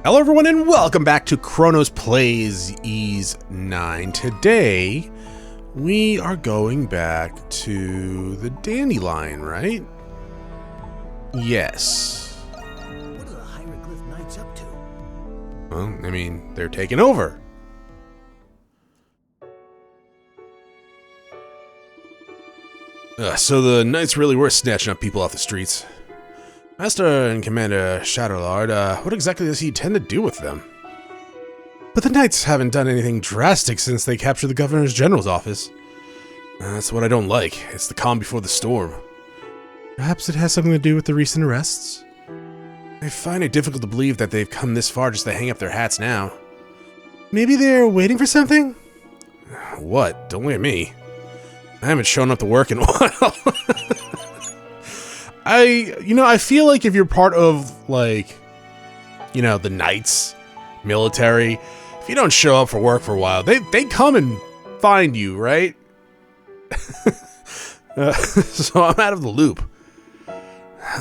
Hello everyone and welcome back to Chronos Plays Ys 9. Today, we are going back to the Dandelion, right? Yes. What are the Hieroglyph Knights up to? Well, I mean, they're taking over. So the Knights really were snatching up people off the streets. Master and Commander Shadowlord, what exactly does he intend to do with them? But the Knights haven't done anything drastic since they captured the Governor General's office. That's what I don't like. It's the calm before the storm. Perhaps it has something to do with the recent arrests? I find it difficult to believe that they've come this far just to hang up their hats now. Maybe they're waiting for something? What? Don't look at me. I haven't shown up to work in a while. I feel like if you're part of, like, the Knights, military, if you don't show up for work for a while, they come and find you, right? So I'm out of the loop.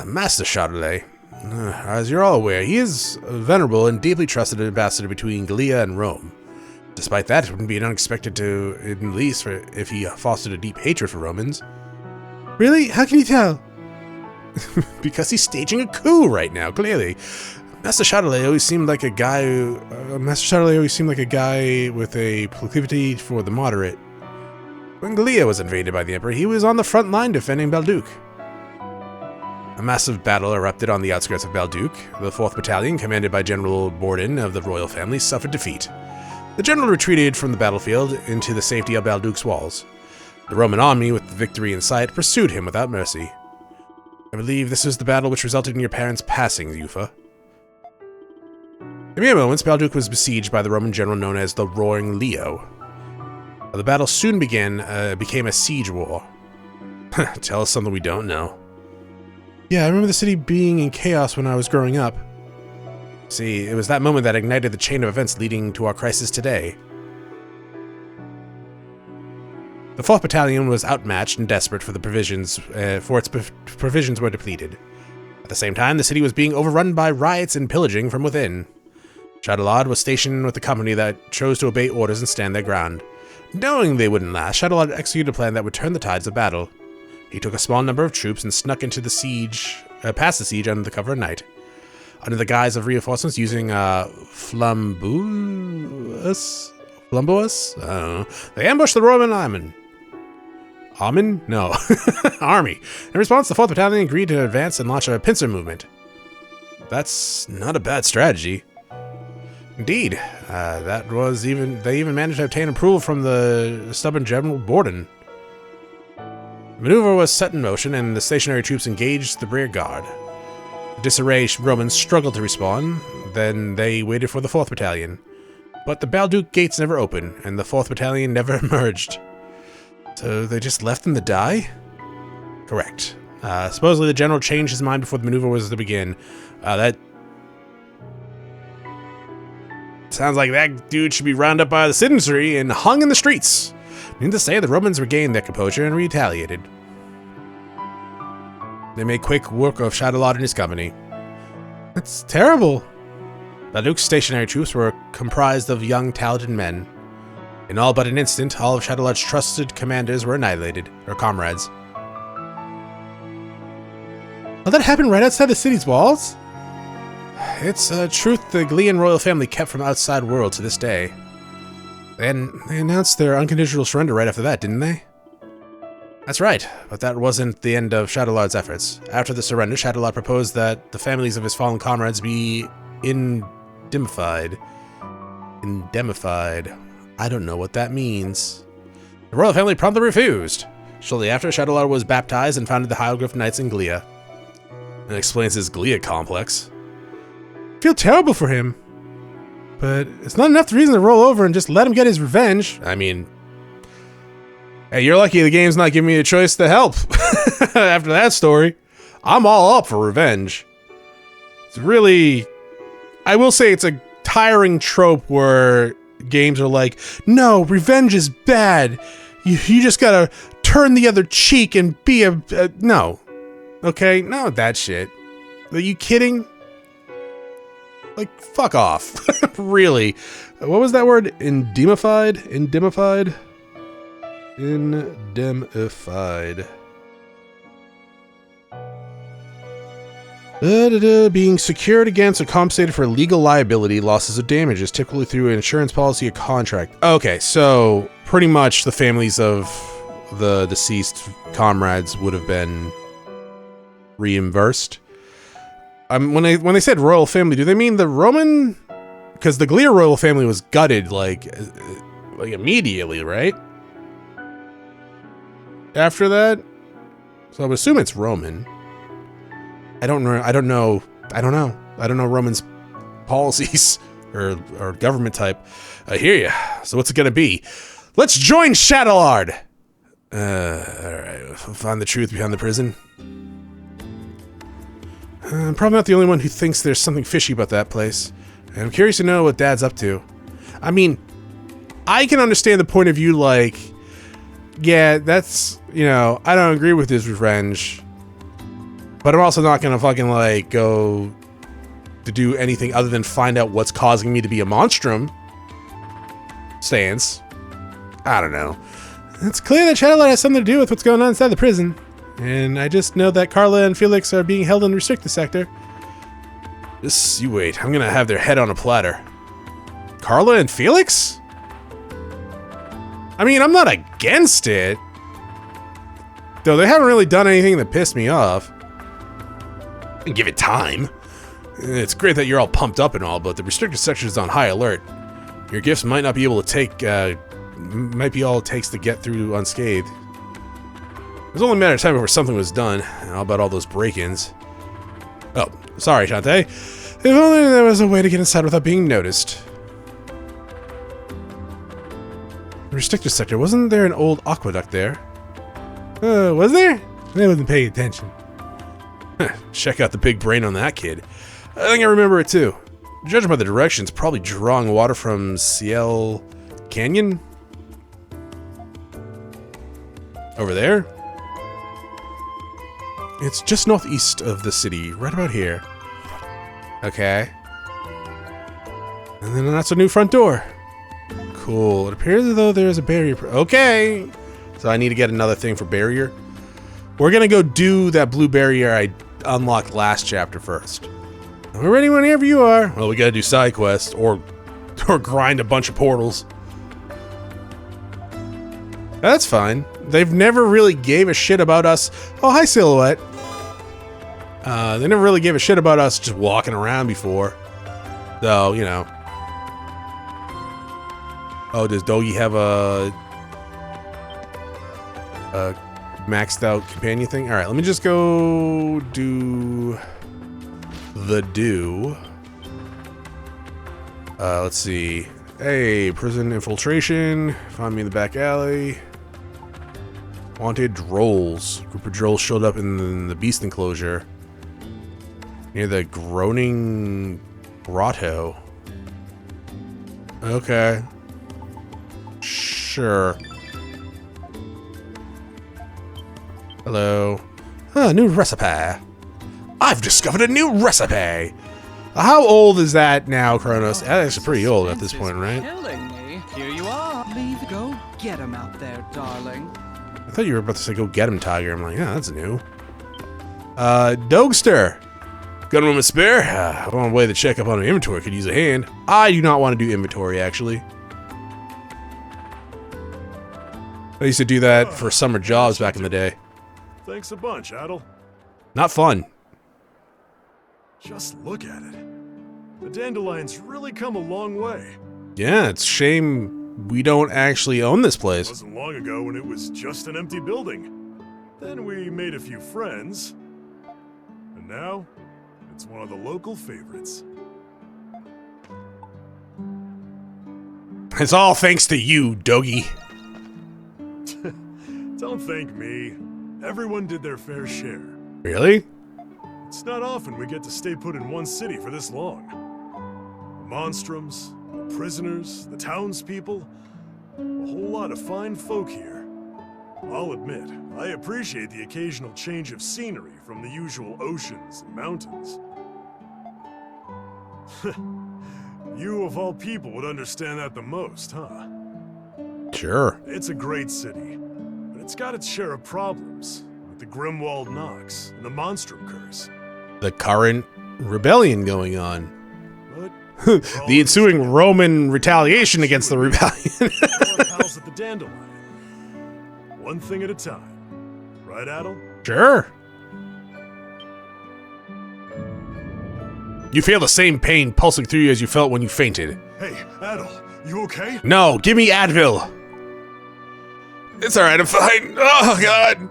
Master Chaudelet, as you're all aware, he is a venerable and deeply trusted ambassador between Gallia and Rome. Despite that, it wouldn't be unexpected to, at least, if he fostered a deep hatred for Romans. Really? How can you tell? Because he's staging a coup right now, clearly. Master Chaudelet always seemed like a guy with a proclivity for the moderate. When Gallia was invaded by the Emperor, he was on the front line defending Balduc. A massive battle erupted on the outskirts of Balduc. The 4th Battalion, commanded by General Borden of the royal family, suffered defeat. The general retreated from the battlefield into the safety of Balduc's walls. The Roman army, with the victory in sight, pursued him without mercy. I believe this was the battle which resulted in your parents' passing, Yufa. In mere moments, Balduc was besieged by the Roman general known as the Roaring Leo. The battle soon became a siege war. Tell us something we don't know. Yeah, I remember the city being in chaos when I was growing up. See, it was that moment that ignited the chain of events leading to our crisis today. The 4th Battalion was outmatched and desperate for the provisions, provisions were depleted. At the same time, the city was being overrun by riots and pillaging from within. Chaudelard was stationed with the company that chose to obey orders and stand their ground. Knowing they wouldn't last, Chaudelard executed a plan that would turn the tides of battle. He took a small number of troops and snuck into the siege, past the siege under the cover of night. Under the guise of reinforcements using flambous? I don't know. They ambushed the Roman army. No. Army. In response, the 4th Battalion agreed to advance and launch a pincer movement. That's not a bad strategy. Indeed. They even managed to obtain approval from the stubborn General Borden. The maneuver was set in motion, and the stationary troops engaged the rear guard. The disarrayed Romans struggled to respond, then they waited for the 4th Battalion. But the Balduc gates never opened, and the 4th Battalion never emerged. So they just left them to die? Correct. Supposedly the general changed his mind before the maneuver was to begin. That sounds like that dude should be rounded up by the citizenry and hung in the streets. Needless to say, the Romans regained their composure and retaliated. They made quick work of Chaudelard and his company. That's terrible. Balduc's stationary troops were comprised of young, talented men. In all but an instant, all of Chaudelard's trusted commanders were annihilated, or comrades. Oh, that happened right outside the city's walls? It's a truth the Gallian royal family kept from outside world to this day. And they announced their unconditional surrender right after that, didn't they? That's right, but that wasn't the end of Chaudelard's efforts. After the surrender, Chaudelard proposed that the families of his fallen comrades be indemnified. I don't know what that means. The royal family promptly refused. Shortly after, Chaudelard was baptized and founded the Hieroglyph Knights in Gallia. It explains his Gallia complex. I feel terrible for him, but it's not enough reason to roll over and just let him get his revenge. I mean, hey, you're lucky the game's not giving me a choice to help. After that story, I'm all up for revenge. It's really, I will say it's a tiring trope where games are like, no, revenge is bad. You just gotta turn the other cheek and be no. Okay, no, that shit. Are you kidding? Like, fuck off. Really. What was that word? Indemnified? Indemnified? Indemnified. Being secured against or compensated for legal liability, losses or damages, typically through an insurance policy or contract. Okay, so pretty much the families of the deceased comrades would have been reimbursed. When they said royal family, do they mean the Roman? Because the Galea royal family was gutted like immediately, right? After that, so I would assume it's Roman. I don't know Roman's policies or government type. I hear ya. So what's it gonna be? Let's join Shadowlord. All right, we'll find the truth behind the prison. I'm probably not the only one who thinks there's something fishy about that place. And I'm curious to know what Dad's up to. I mean, I can understand the point of view like, yeah, that's, you know, I don't agree with his revenge. But I'm also not gonna fucking like go to do anything other than find out what's causing me to be a monstrum. Stance. I don't know. It's clear that Shadowlord has something to do with what's going on inside the prison. And I just know that Carla and Felix are being held in the restricted sector. Just you wait. I'm gonna have their head on a platter. Carla and Felix? I mean, I'm not against it. Though they haven't really done anything that pissed me off. And give it time. It's great that you're all pumped up and all, but the restricted section is on high alert. Your gifts might not be able to take, might be all it takes to get through unscathed. It was only a matter of time before something was done. How about all those break-ins? Oh, sorry, Shantae. If only there was a way to get inside without being noticed. The restricted sector, wasn't there an old aqueduct there? Was there? I wasn't paying attention. Check out the big brain on that kid. I think I remember it too. Judging by the directions, probably drawing water from Ciel Canyon? Over there? It's just northeast of the city, right about here. Okay. And then that's a new front door. Cool. It appears as though there's a barrier. Okay. So I need to get another thing for barrier. We're gonna go do that blue barrier I unlocked last chapter first. We're ready whenever you are. Well, we gotta do side quests or grind a bunch of portals. That's fine. They've never really gave a shit about us. Oh, hi, Silhouette. They never really gave a shit about us just walking around before. So, you know. Oh, does Dogi have a maxed out companion thing? Alright, let me just go do the do. Let's see. Hey, prison infiltration. Find me in the back alley. Wanted drolls. Group of drolls showed up in the beast enclosure. Near the groaning grotto. Okay. Sure. Hello. New recipe. I've discovered a new recipe. How old is that now, Chronos? That's actually pretty old at this point, right? Killing me. Here you are. Leave, go get him out there, darling. I thought you were about to say go get him, Tiger. I'm like, yeah, that's new. Dogster. Got a moment spare? I'm on the way to check up on an inventory. Could use a hand. I do not want to do inventory, actually. I used to do that for summer jobs back in the day. Thanks a bunch, Adel. Not fun. Just look at it. The dandelions really come a long way. Yeah, it's a shame we don't actually own this It place. wasn't long ago when it was just an empty building. Then we made a few friends. And now, it's one of the local favorites. It's all thanks to you, Dogi. Don't thank me. Everyone did their fair share. Really? It's not often we get to stay put in one city for this long. The Monstrums, the prisoners, the townspeople, a whole lot of fine folk here. I'll admit, I appreciate the occasional change of scenery from the usual oceans and mountains. You, of all people, would understand that the most, huh? Sure. It's a great city, but it's got its share of problems. With the Grimwald Nox and the Monstrum curse. The current rebellion going on. But The ensuing Roman retaliation against the rebellion. our pals at the Dandelion. One thing at a time. Right, Adel? Sure. You feel the same pain pulsing through you as you felt when you fainted. Hey, Adel, you okay? No, give me Advil. It's alright, I'm fine. Oh, God.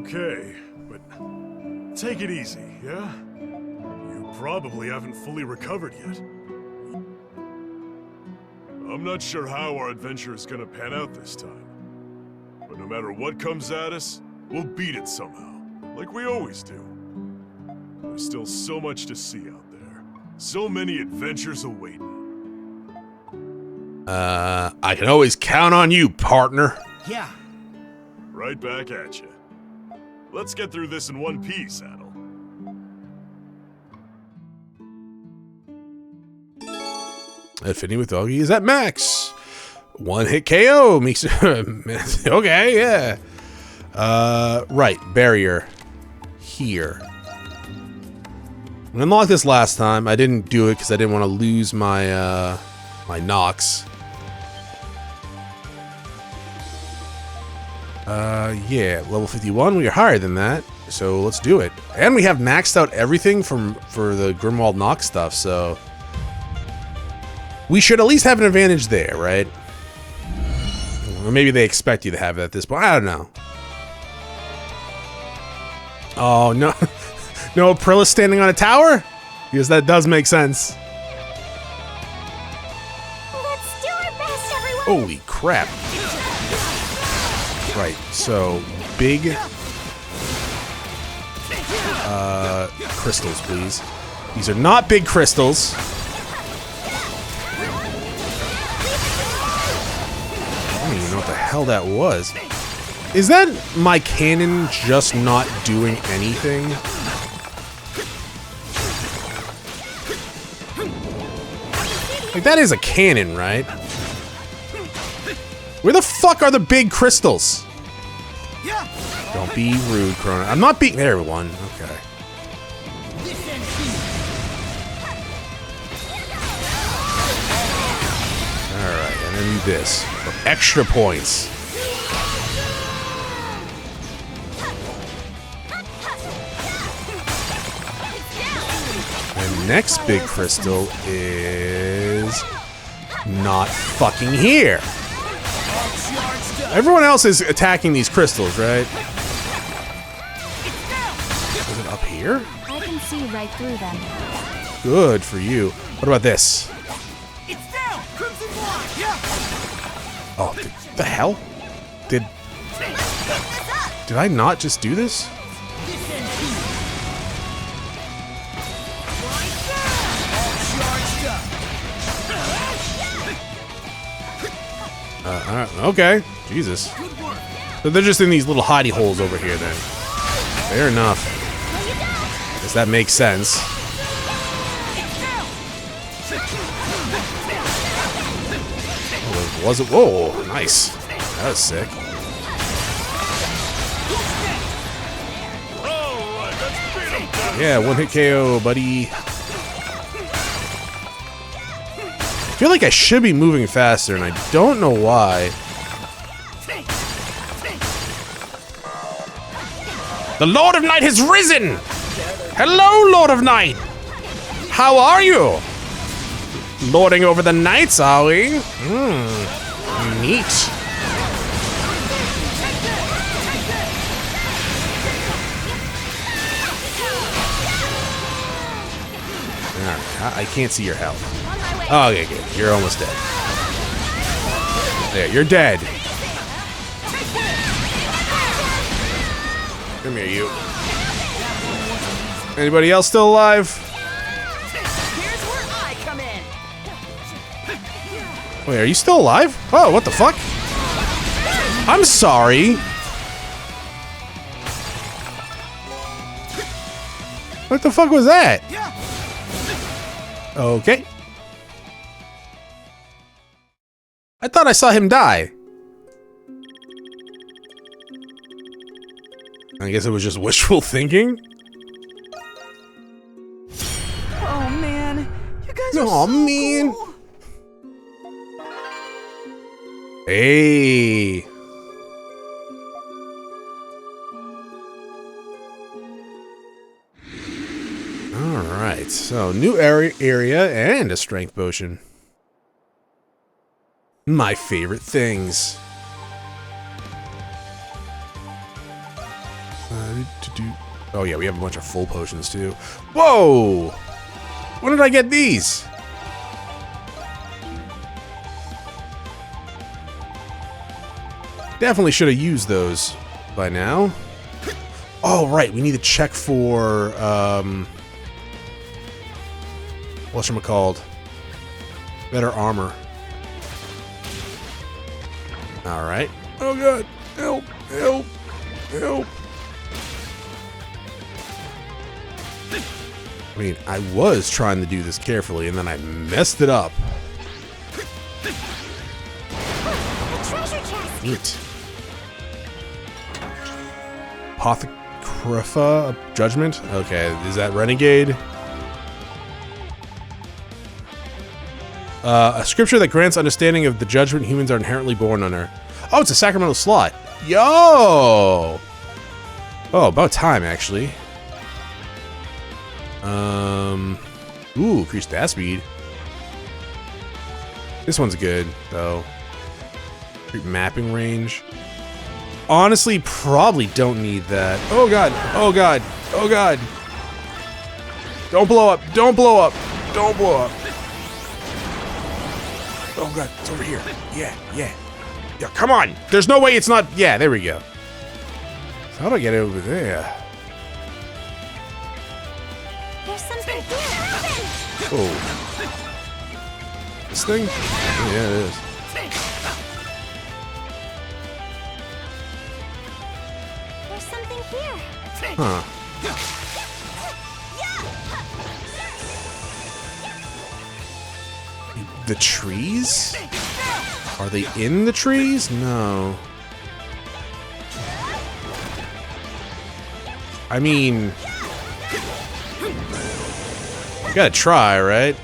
Okay, but take it easy, yeah? You probably haven't fully recovered yet. I'm not sure how our adventure is gonna pan out this time. But no matter what comes at us, we'll beat it somehow, like we always do. There's still so much to see out there. So many adventures awaiting. I can always count on you, partner. Yeah. Right back at you. Let's get through this in one piece, Adel. Affinity with Augie is at max. One hit KO makes okay, yeah. Right, barrier here. I unlocked this last time. I didn't do it because I didn't want to lose my my Nox. Yeah, level 51. We are higher than that, so let's do it. And we have maxed out everything for the Grimwald Nox stuff, so we should at least have an advantage there, right? Or maybe they expect you to have it at this point. I don't know. Oh no, no Aprilis standing on a tower? Because that does make sense. Let's do our best, everyone! Holy crap. Right, so big crystals, please. These are not big crystals. I don't even know what the hell that was. Is that my cannon just not doing anything? Like, that is a cannon, right? Where the fuck are the big crystals? Don't be rude, Chronos. I'm not being there, everyone. Okay. Alright, and then do this. For extra points. The next big crystal is not fucking here. Everyone else is attacking these crystals, right? Is it up here? I can see right through them. Good for you. What about this? It's down! Crimson Blood! Yeah! Oh, the hell? Did I not just do this? Okay. Jesus. So they're just in these little hidey holes over here then. Fair enough. Guess that makes sense. Oh, was it? Whoa, nice. That was sick. Yeah, one hit KO, buddy. I feel like I should be moving faster, and I don't know why. The Lord of Night has risen! Hello, Lord of Night! How are you? Lording over the knights, are we? Neat. Alright, I can't see your health. Oh, okay, good. You're almost dead. There, you're dead. Come here, you. Anybody else still alive? Here's where I come in! Wait, are you still alive? Oh, what the fuck? I'm sorry. What the fuck was that? Okay. I thought I saw him die. I guess it was just wishful thinking. Oh man, you guys are Aw, so man. cool. Hey. Alright, so new area and a strength potion. My favorite things. Oh yeah, we have a bunch of full potions too. Whoa! When did I get these? Definitely should have used those by now. Oh right, we need to check for whatchamacalled? Better armor. Alright. Oh god. Help! Help! Help! I mean, I was trying to do this carefully, and then I messed it up. A treasure chest. Neat. Apothecrypha of Judgment? Okay, is that Renegade? A scripture that grants understanding of the judgment humans are inherently born under. Oh, it's a sacramental slot. Yo! Oh, about time, actually. Ooh, increased stat speed. This one's good, though. Mapping range. Honestly, probably don't need that. Oh god, oh god, oh god. Don't blow up, don't blow up, don't blow up. Oh god, it's over here. Yeah, yeah. Yeah, come on. There's no way it's not. Yeah, there we go. So how do I get over there? There's something here. Oh. This thing? Oh, yeah, it is. There's something here. Huh. The trees? Are they in the trees? No. I mean... You gotta try, right?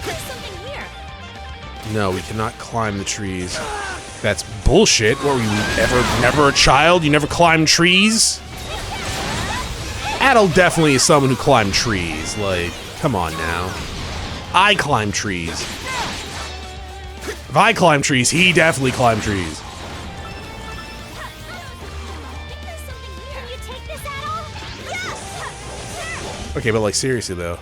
There's something here. No, we cannot climb the trees. That's bullshit. What were you, never a child? You never climbed trees? Adel definitely is someone who climbed trees. Like, come on now. I climb trees. If I climb trees, he definitely climbed trees. There's something here. Can you take this at all? Okay, but like seriously though.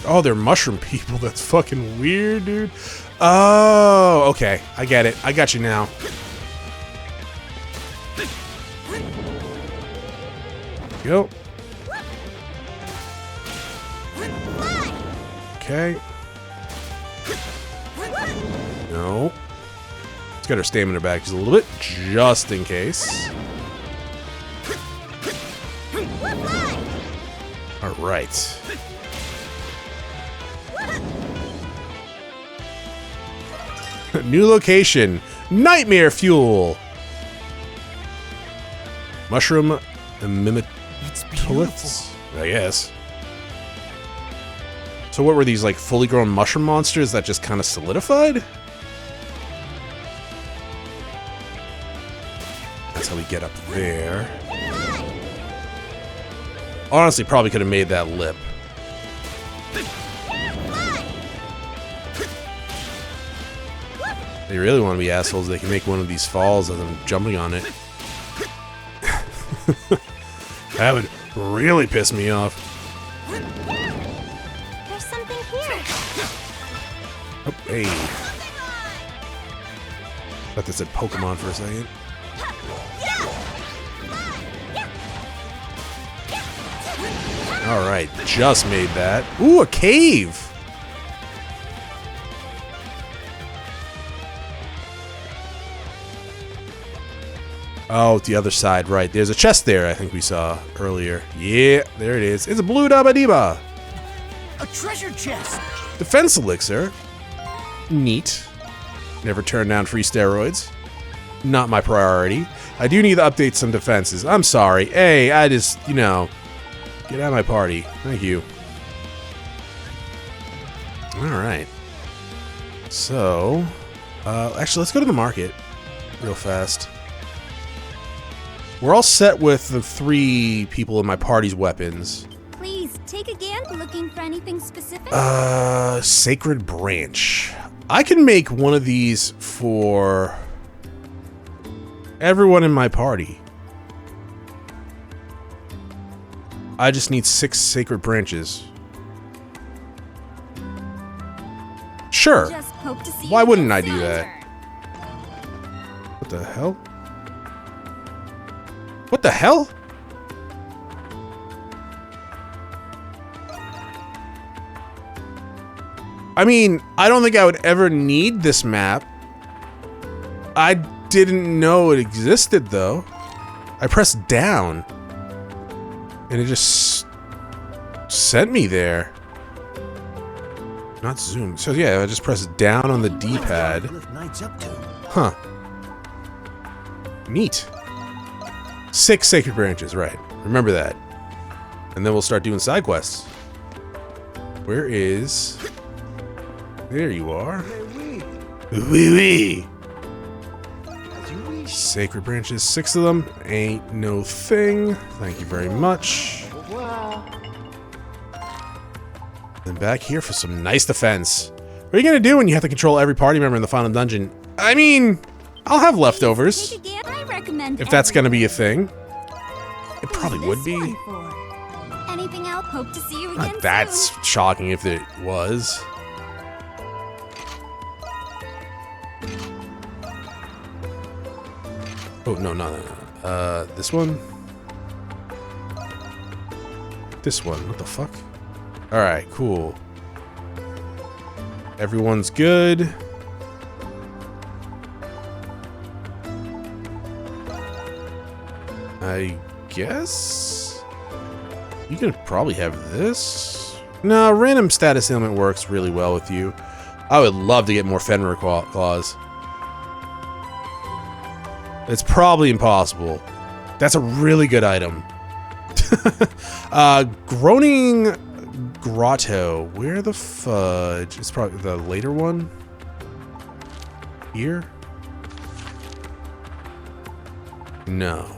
Oh, they're mushroom people. That's fucking weird, dude. Oh, okay. I get it. I got you now. Go. Okay. No. Let's get our stamina back just a little bit, just in case. All right. New location. Nightmare fuel. Mushroom mimictoliths, I guess. So what were these, like, fully grown mushroom monsters that just kind of solidified? That's how we get up there. Honestly, probably could have made that lip. They really want to be assholes, they can make one of these falls as I'm jumping on it. That would really piss me off. There's something here. Oh, hey. Thought this said Pokemon for a second. Alright, just made that. Ooh, a cave! Oh, the other side, right. There's a chest there I think we saw earlier. Yeah, there it is. It's a blue dabba-deba. A treasure chest! Defense elixir. Neat. Never turn down free steroids. Not my priority. I do need to update some defenses. I'm sorry. Hey, I just, you know, get out of my party. Thank you. Alright. So, actually, let's go to the market real fast. We're all set with the 3 people in my party's weapons. Please take a gander looking for anything specific. Sacred branch. I can make one of these for everyone in my party. I just need 6 sacred branches. Sure. Just hope to see Why you wouldn't I next do that? time. What the hell? What the hell? I mean, I don't think I would ever need this map. I didn't know it existed, though. I pressed down. And it just sent me there. Not zoom. So yeah, I just pressed down on the D-pad. Lift Knights up to. Huh. Neat. 6 sacred branches, right. Remember that. And then we'll start doing side quests. Where is... There you are. Wee wee. Sacred branches, 6 of them. Ain't no thing. Thank you very much. And back here for some nice defense. What are you gonna do when you have to control every party member in the final dungeon? I mean, I'll have leftovers. Take a gander. I recommend If that's gonna be a everything. thing. It probably Who's would this be. one for? Anything else? Hope to see you again Not that's soon. shocking if it was. Oh, no. This one? This one. What the fuck? Alright, cool. Everyone's good. I guess? You can probably have this. No, random status ailment works really well with you. I would love to get more Fenrir claws. It's probably impossible. That's a really good item. Groaning Grotto. Where the fudge? It's probably the later one. Here? No.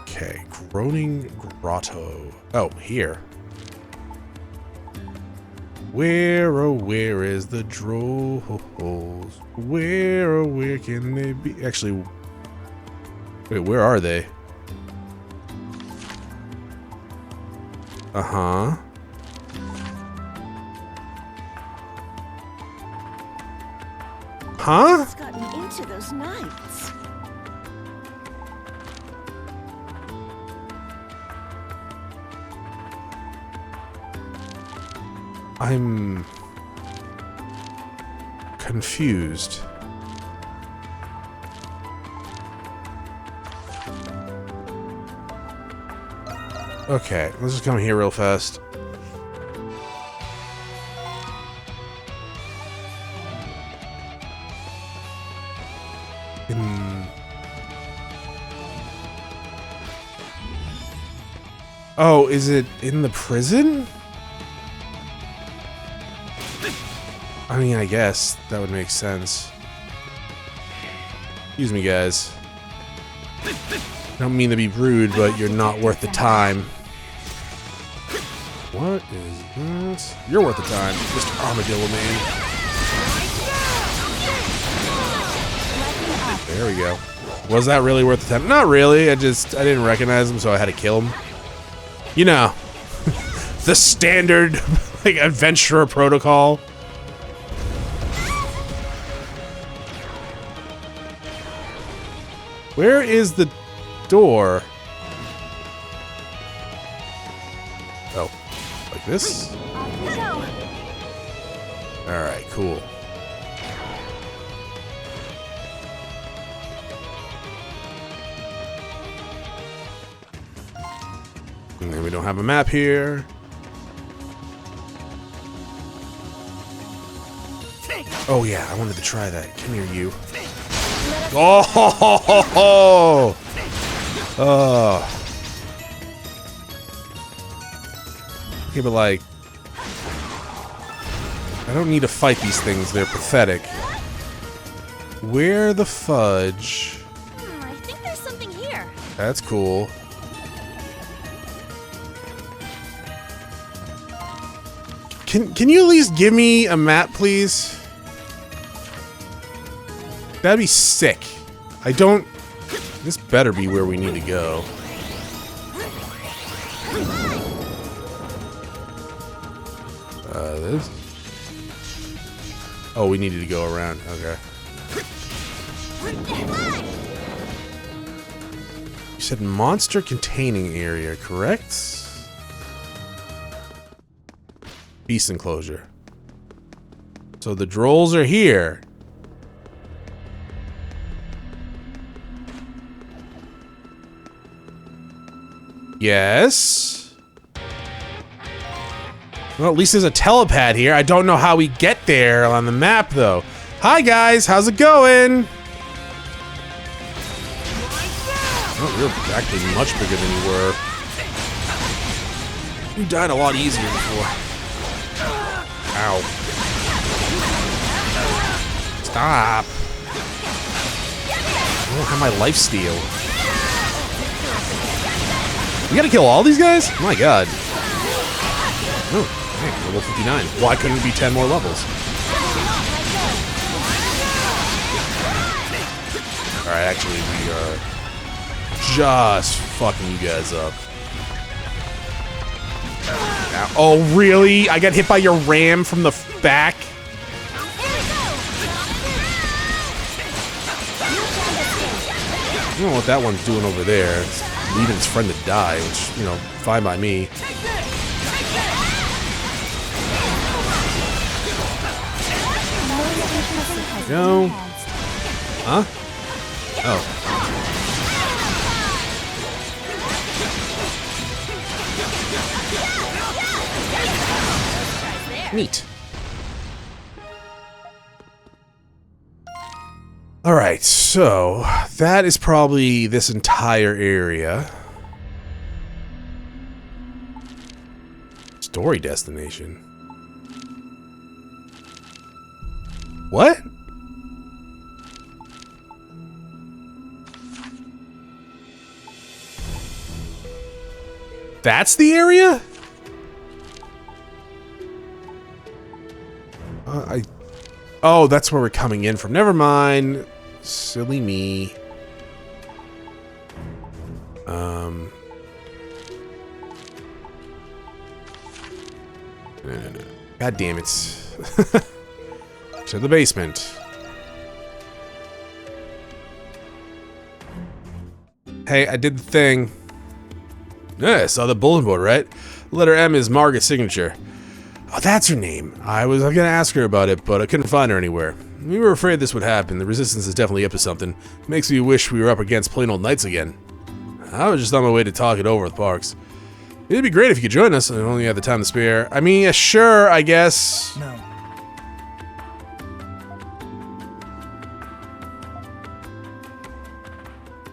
Okay, Groaning Grotto. Oh, here. Where, oh, where is the Drolls? Where, oh, where can they be? Actually, wait, where are they? Uh-huh. Huh? What's gotten into those knights? I'm confused. Okay, let's just come here real fast. Oh, is it in the prison? I mean, I guess that would make sense. Excuse me, guys. I don't mean to be rude, but you're not worth the time. What is that? You're worth the time, Mr. Armadillo Man. There we go. Was that really worth the time? Not really. I didn't recognize him, so I had to kill him. You know, the standard like adventurer protocol. Where is the door? Oh, like this? Alright, cool. And then we don't have a map here. Oh yeah, I wanted to try that. Come here, you. Oh! Ho, ho, ho, ho. Oh. Okay, but like, I don't need to fight these things. They're pathetic. Where the fudge? I think there's something here. That's cool. Can you at least give me a map, please? That'd be sick. I don't... This better be where we need to go. This? Oh, we needed to go around. Okay. You said monster containing area, correct? Beast enclosure. So the drolls are here. Yes. Well, at least there's a telepad here. I don't know how we get there on the map, though. Hi, guys. How's it going? Oh, you're actually much bigger than you were. You died a lot easier before. Ow. Stop. I don't have my lifesteal. We gotta kill all these guys? My god. Oh, hey, level 59. Why couldn't it be 10 more levels? Alright, actually, we are just fucking you guys up. Oh, really? I got hit by your ram from the back? I don't know what that one's doing over there. It's leaving his friend to die, which, you know, fine by me. No. Huh? Oh. Neat. Alright, so that is probably this entire area. Story destination. What? That's the area? Oh, that's where we're coming in from. Never mind. Silly me. God damn it. To the basement. Hey, I did the thing. Yeah, I saw the bulletin board, right? Letter M is Margaret's signature. Oh, that's her name. I was gonna ask her about it, but I couldn't find her anywhere. We were afraid this would happen. The Resistance is definitely up to something. Makes me wish we were up against plain old knights again. I was just on my way to talk it over with Parks. It'd be great if you could join us. I only have the time to spare. I mean, sure, I guess. No.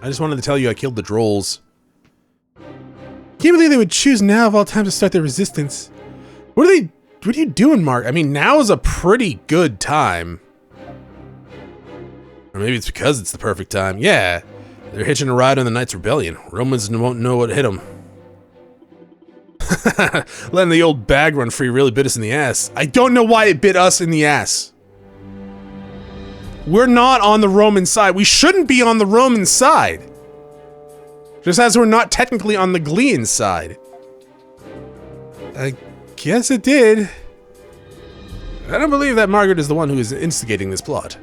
I just wanted to tell you I killed the drolls. Can't believe they would choose now of all time to start their resistance. What are you doing, Mark? I mean, now is a pretty good time. Or maybe it's because it's the perfect time. Yeah, they're hitching a ride on the Knights' Rebellion. Romans won't know what hit them. Letting the old bag run free really bit us in the ass. I don't know why it bit us in the ass. We're not on the Roman side. We shouldn't be on the Roman side. Just as we're not technically on the Glean side. I guess it did. I don't believe that Margaret is the one who is instigating this plot.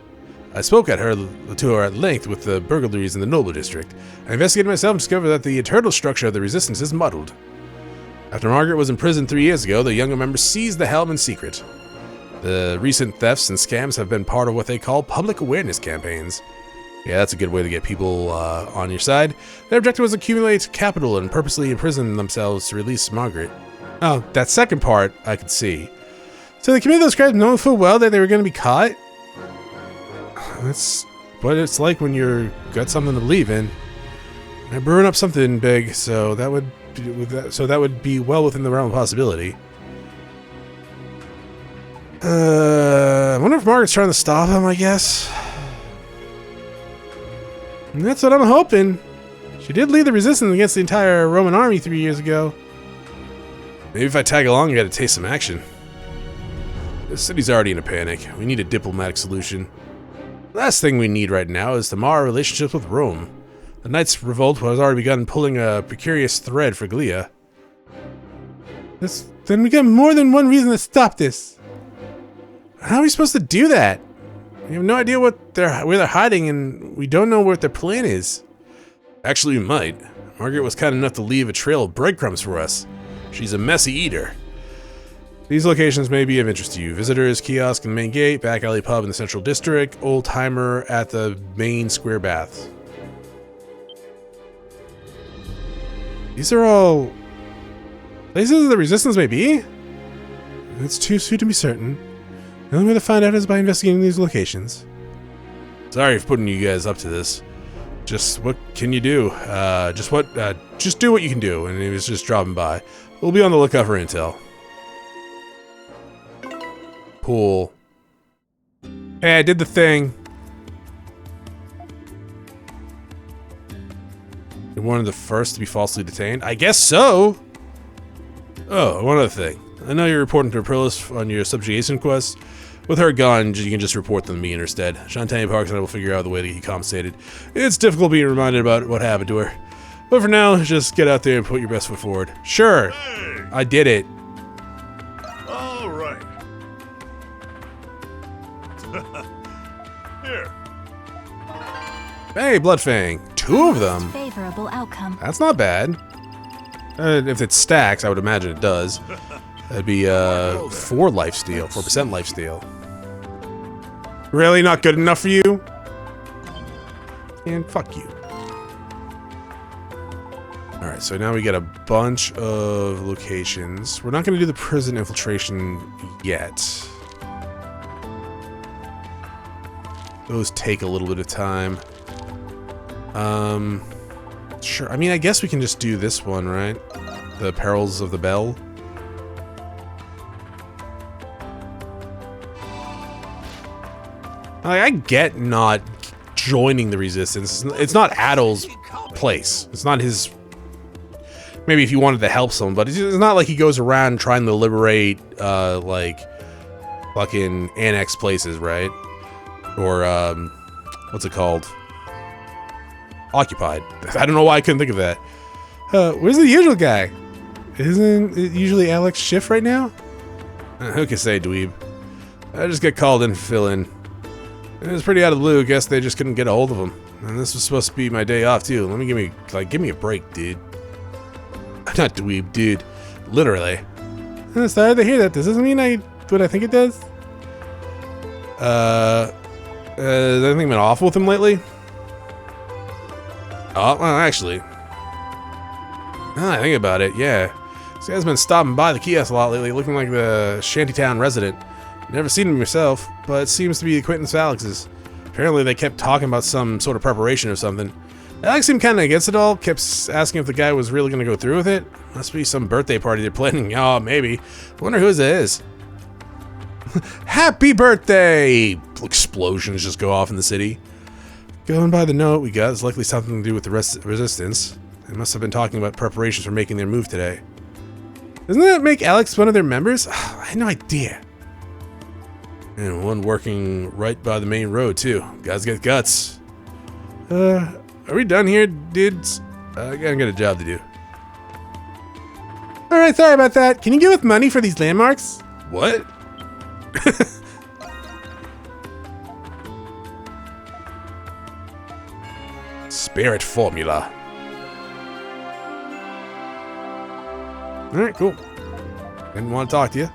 I spoke to her at length with the burglaries in the Noble District. I investigated myself and discovered that the internal structure of the Resistance is muddled. After Margaret was imprisoned 3 years ago, the younger members seized the helm in secret. The recent thefts and scams have been part of what they call public awareness campaigns. Yeah, that's a good way to get people on your side. Their objective was to accumulate capital and purposely imprison themselves to release Margaret. Oh, that second part I could see. So they committed those crimes knowing full well that they were going to be caught? That's what it's like when you've got something to believe in. They're brewing up something big, so that would be well within the realm of possibility. I wonder if Margaret's trying to stop him, I guess. And that's what I'm hoping. She did lead the resistance against the entire Roman army 3 years ago. Maybe if I tag along, I gotta taste some action. The city's already in a panic. We need a diplomatic solution. The last thing we need right now is to mar our relationships with Rome. The Knights' revolt has already begun pulling a precarious thread for Gallia. Then we got more than one reason to stop this. How are we supposed to do that? We have no idea where they're hiding, and we don't know what their plan is. Actually, we might. Margaret was kind enough to leave a trail of breadcrumbs for us. She's a messy eater. These locations may be of interest to you. Visitors Kiosk in the main gate, Back Alley Pub in the Central District, Old Timer at the main Square Baths. These are all places the resistance may be? It's too soon to be certain. The only way to find out is by investigating these locations. Sorry for putting you guys up to this. Just what can you do? Just do what you can do, and he was just dropping by. We'll be on the lookout for intel. Pool. Hey, I did the thing. You're one of the first to be falsely detained? I guess so! Oh, one other thing. I know you're reporting to Aprilis on your subjugation quest. With her gone, you can just report them to me instead. Shantae Parks and I will figure out the way to get compensated. It's difficult being reminded about what happened to her. But for now, just get out there and put your best foot forward. Sure! Hey! I did it. All right. Here. Hey, Bloodfang. 2 of them. Favorable outcome. That's not bad. If it stacks, I would imagine it does. That'd be 4 lifesteal, 4% lifesteal. Really not good enough for you? And fuck you. Alright, so now we got a bunch of locations. We're not going to do the prison infiltration yet. Those take a little bit of time. Sure. I mean, I guess we can just do this one, right? The Perils of the Bell. Like, I get not joining the resistance. It's not Adel's place. It's not his... Maybe if you wanted to help someone, but it's not like he goes around trying to liberate, like, fucking annex places, right? Or, what's it called? Occupied. I don't know why I couldn't think of that. Where's the usual guy? Isn't it usually Alex shift right now? Who can say, dweeb? I just get called in to fill in. It was pretty out of the blue. Guess they just couldn't get a hold of him. And this was supposed to be my day off too. Give me a break, dude. Not dweeb, dude. Literally. I'm sorry to hear that. This doesn't mean what I think it does. Has anything been awful with him lately? Oh, well, actually. Now I think about it, yeah. This guy's been stopping by the kiosk a lot lately, looking like the shantytown resident. Never seen him myself, but it seems to be acquaintance of Alex's. Apparently they kept talking about some sort of preparation or something. Alex seemed kind of against it all, kept asking if the guy was really going to go through with it. Must be some birthday party they're planning. Oh, maybe. I wonder whose it is. Happy birthday! Explosions just go off in the city. Going by the note we got, it's likely something to do with the resistance. They must have been talking about preparations for making their move today. Doesn't that make Alex one of their members? I had no idea. And one working right by the main road, too. Guys get guts. Are we done here, dudes? I got a job to do. Alright, sorry about that. Can you give us money for these landmarks? What? Spirit formula. Alright, cool. Didn't want to talk to you.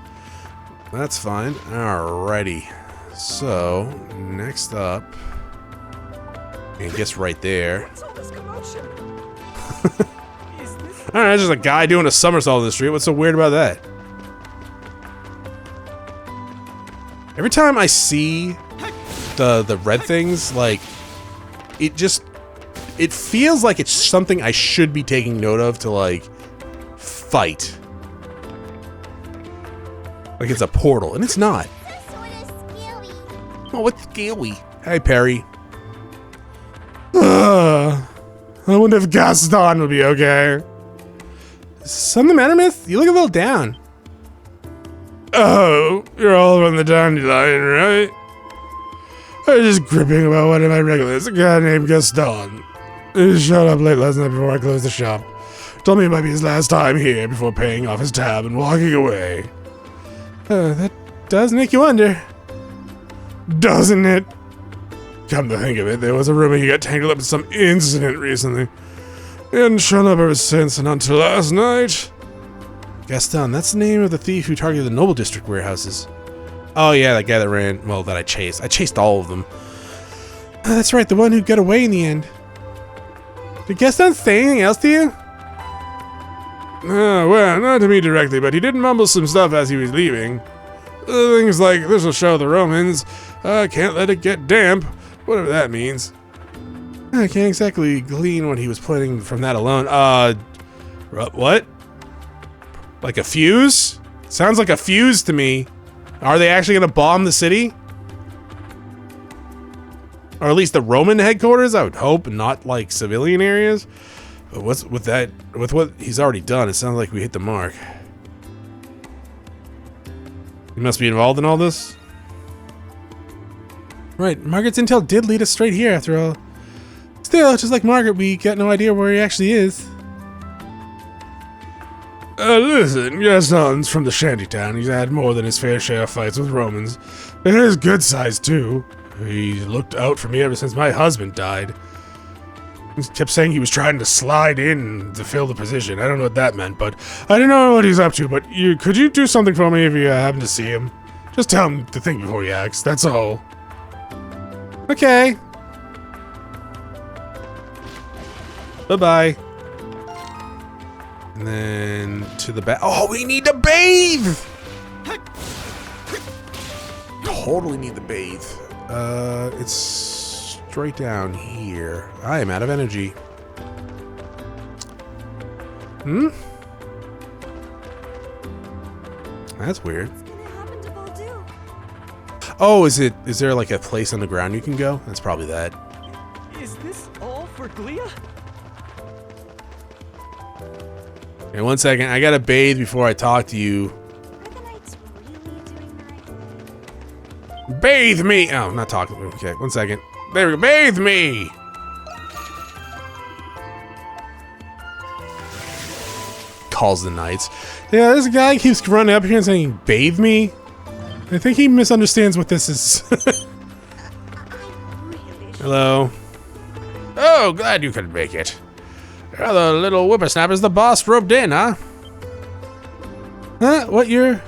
That's fine. Alrighty. So, next up... I guess right there. What's all this commotion? Is this Alright, just a guy doing a somersault in the street. What's so weird about that? Every time I see the red things, like, it feels like it's something I should be taking note of to, like, fight. Like it's a portal, and it's not. Oh, what's scary? Hey, Perry. I wonder if Gaston will be okay. Is something the matter, Myth? You look a little down. Oh, you're all from the dandelion, right? I was just gripping about one of my regulars, a guy named Gaston. He showed up late last night before I closed the shop. Told me it might be his last time here before paying off his tab and walking away. That does make you wonder. Doesn't it? Come to think of it, there was a rumor he got tangled up in some incident recently. He hadn't shown up ever since, and until last night. Gaston, that's the name of the thief who targeted the Noble District warehouses. Oh yeah, that guy that ran, well, that I chased. I chased all of them. That's right, the one who got away in the end. Did Gaston say anything else to you? Well, not to me directly, but he did mumble some stuff as he was leaving. Things like, this'll show the Romans, can't let it get damp, whatever that means. I can't exactly glean what he was planning from that alone. What? Like a fuse? Sounds like a fuse to me. Are they actually gonna bomb the city? Or at least the Roman headquarters, I would hope, not like civilian areas. But what's with that, with what he's already done, it sounds like we hit the mark. He must be involved in all this? Right, Margaret's intel did lead us straight here after all. Still, just like Margaret, we got no idea where he actually is. Listen, Gaston's from the shantytown. He's had more than his fair share of fights with Romans. And he's good size, too. He's looked out for me ever since my husband died. He kept saying he was trying to slide in to fill the position. I don't know what that meant, but I don't know what he's up to. But could you do something for me if you happen to see him? Just tell him to think before he acts, that's all. Okay. Bye-bye. And then to the back. Oh, we need to bathe! Totally need to bathe. It's straight down here. I am out of energy. Hmm? That's weird. Oh, is there like a place on the ground you can go? That's probably that. Is this all for Glia? Okay, 1 second. I gotta bathe before I talk to you. Are the knights really doing that? Bathe me! Oh, I'm not talking. Okay, 1 second. There we go. Bathe me! Calls the knights. Yeah, this guy keeps running up here and saying, bathe me? I think he misunderstands what this is. Hello. Oh, glad you could make it. You're the little whippersnappers the boss roped in, huh? Huh? What, you're...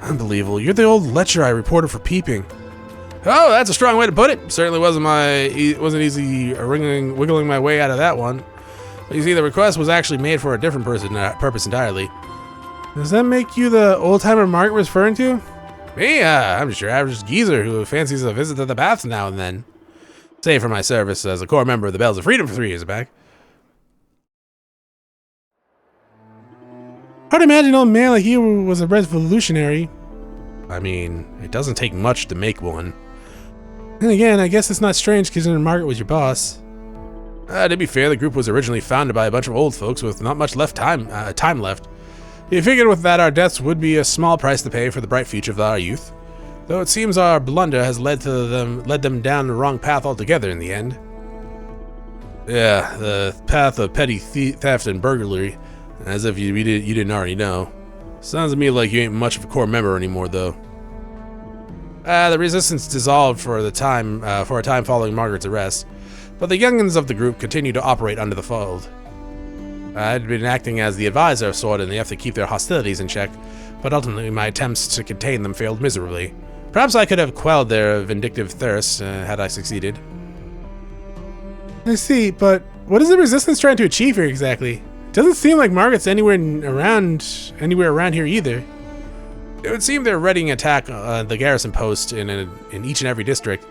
Unbelievable. You're the old lecher I reported for peeping. Oh, that's a strong way to put it. Certainly wasn't easy wiggling my way out of that one. But you see, the request was actually made for a different purpose entirely. Does that make you the old-timer Mark was referring to? Me? I'm just your average geezer who fancies a visit to the baths now and then. Save for my service as a core member of the Bells of Freedom for 3 years back. Hard to imagine an old man like you was a revolutionary. I mean, it doesn't take much to make one. And again, I guess it's not strange considering Margaret was your boss. To be fair, the group was originally founded by a bunch of old folks with not much time left. You figured with that our deaths would be a small price to pay for the bright future of our youth. Though it seems our blunder has led them down the wrong path altogether in the end. Yeah, the path of petty theft and burglary. As if you didn't already know. Sounds to me like you ain't much of a core member anymore, though. The resistance dissolved for a time following Margaret's arrest, but the youngins of the group continued to operate under the fold. I'd been acting as the advisor of sort in the effort to keep their hostilities in check, but ultimately my attempts to contain them failed miserably. Perhaps I could have quelled their vindictive thirst had I succeeded. I see, but what is the Resistance trying to achieve here exactly? It doesn't seem like Margaret's anywhere around here either. It would seem they're readying attack on the garrison post in each and every district.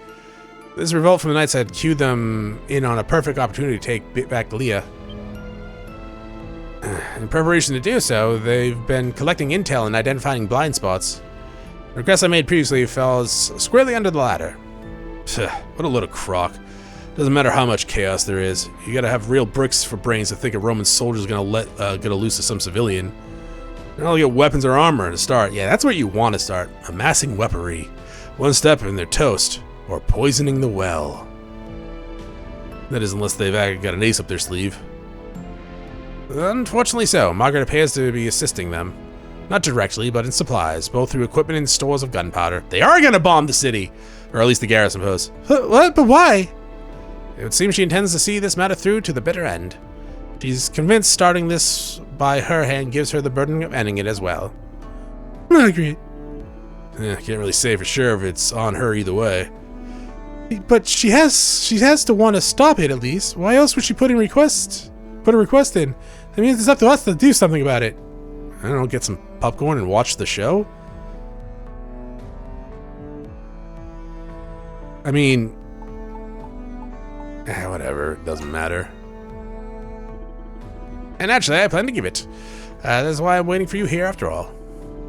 This revolt from the Knights had cued them in on a perfect opportunity to take back Leah. In preparation to do so, they've been collecting intel and identifying blind spots. The request I made previously falls squarely under the ladder. What a load of crock. Doesn't matter how much chaos there is. You gotta have real bricks for brains to think a Roman soldier's gonna get loose to some civilian. They're not gonna get weapons or armor to start. Yeah, that's where you want to start. Amassing weaponry. One step and they're toast. Or poisoning the well. That is, unless they've got an ace up their sleeve. Unfortunately so. Margaret appears to be assisting them. Not directly, but in supplies, both through equipment and stores of gunpowder. They are gonna bomb the city! Or at least the garrison post. What? But why? It would seem she intends to see this matter through to the bitter end. She's convinced starting this by her hand gives her the burden of ending it as well. I agree. Can't really say for sure if it's on her either way. But she has to want to stop it at least. Why else would she put a request in? That means it's up to us to do something about it. I don't know, get some popcorn and watch the show? I mean, whatever, it doesn't matter. And actually, I plan to give it. That's why I'm waiting for you here after all.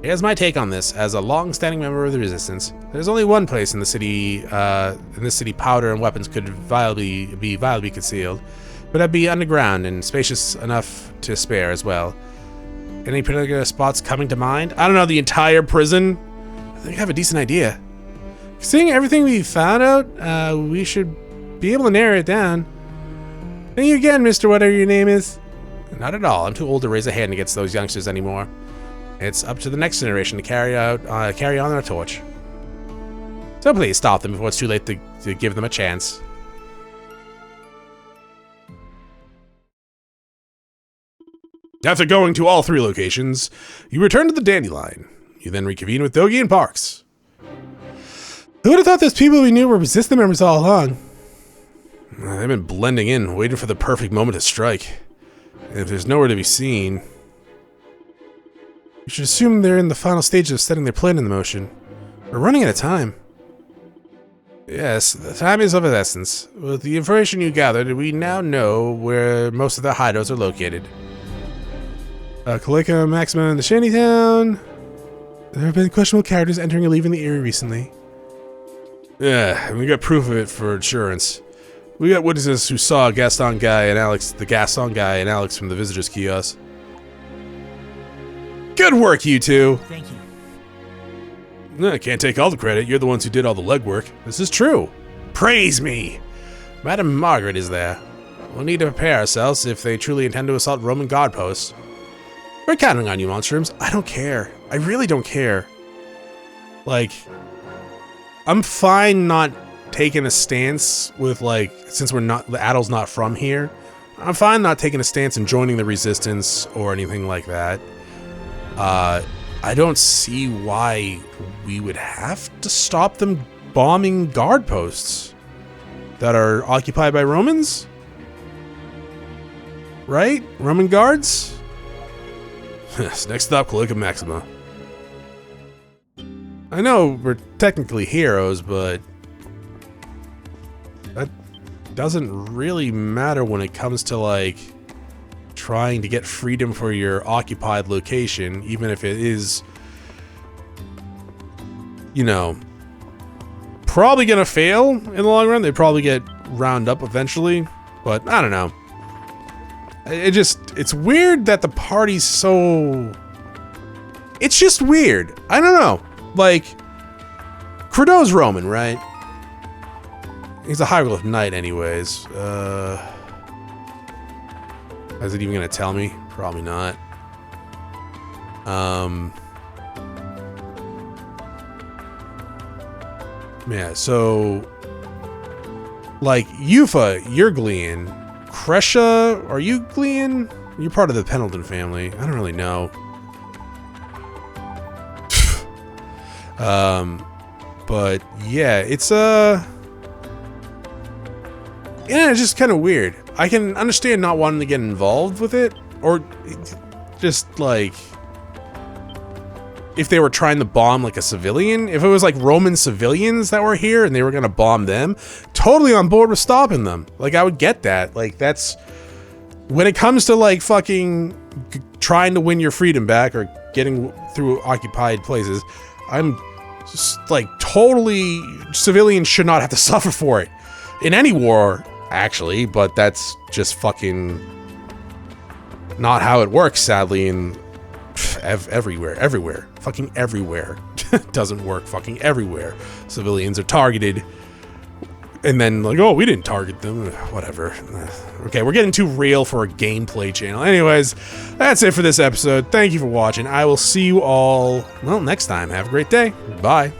Here's my take on this. As a long-standing member of the Resistance, there's only one place in the city, powder and weapons could be viably concealed, but that'd be underground and spacious enough to spare as well. Any particular spots coming to mind? I don't know, the entire prison? I think I have a decent idea. Seeing everything we found out, we should be able to narrow it down. Thank you again, Mr. Whatever your name is. Not at all. I'm too old to raise a hand against those youngsters anymore. It's up to the next generation to carry on their torch. So please stop them before it's too late to give them a chance. After going to all 3 locations, you return to the Dandelion. You then reconvene with Dogi and Parks. Who would have thought those people we knew were Resistance members all along? They've been blending in, waiting for the perfect moment to strike. And if there's nowhere to be seen, you should assume they're in the final stages of setting their plan into motion. We're running out of time. Yes, the time is of the essence. With the information you gathered, we now know where most of the hideouts are located. Kalika, Maxima, and the Shantytown. There have been questionable characters entering and leaving the area recently. Yeah, and we got proof of it for insurance. We got witnesses who saw the Gaston guy and Alex from the visitors kiosk. Good work, you two! Thank you. No, I can't take all the credit. You're the ones who did all the legwork. This is true. Praise me! Madame Margaret is there. We'll need to prepare ourselves if they truly intend to assault Roman guard posts. We're counting on you, Monstrums. I don't care. I really don't care. Like, I'm fine not taking a stance with, like, since the Adel's not from here, I'm fine not taking a stance and joining the Resistance or anything like that. I don't see why we would have to stop them bombing guard posts that are occupied by Romans? Right? Roman guards? Next stop, Kalika Maxima. I know we're technically heroes, but that doesn't really matter when it comes to, like, trying to get freedom for your occupied location, even if it is, you know, probably gonna fail in the long run. They probably get round up eventually, but I don't know. It's weird that the party's so... It's just weird. I don't know. Like, Chronos Roman, right? He's a hieroglyph knight anyways. Is it even gonna tell me? Probably not. Yeah, so... Like, Yufa, you're Glean. Kresha, are you Glean? You're part of the Pendleton family. I don't really know. But yeah, it's yeah, it's just kind of weird. I can understand not wanting to get involved with it, or just like if they were trying to bomb like a civilian. If it was like Roman civilians that were here and they were gonna bomb them, totally on board with stopping them. Like, I would get that. Like, that's when it comes to like fucking trying to win your freedom back or getting through occupied places, I'm just like totally, civilians should not have to suffer for it in any war, actually, but that's just fucking not how it works, sadly, in everywhere, fucking everywhere. Doesn't work fucking everywhere. Civilians are targeted, and then like, oh, we didn't target them, whatever. Okay, we're getting too real for a gameplay channel. Anyways, that's it for this episode. Thank you for watching. I will see you all, well, next time. Have a great day. Bye.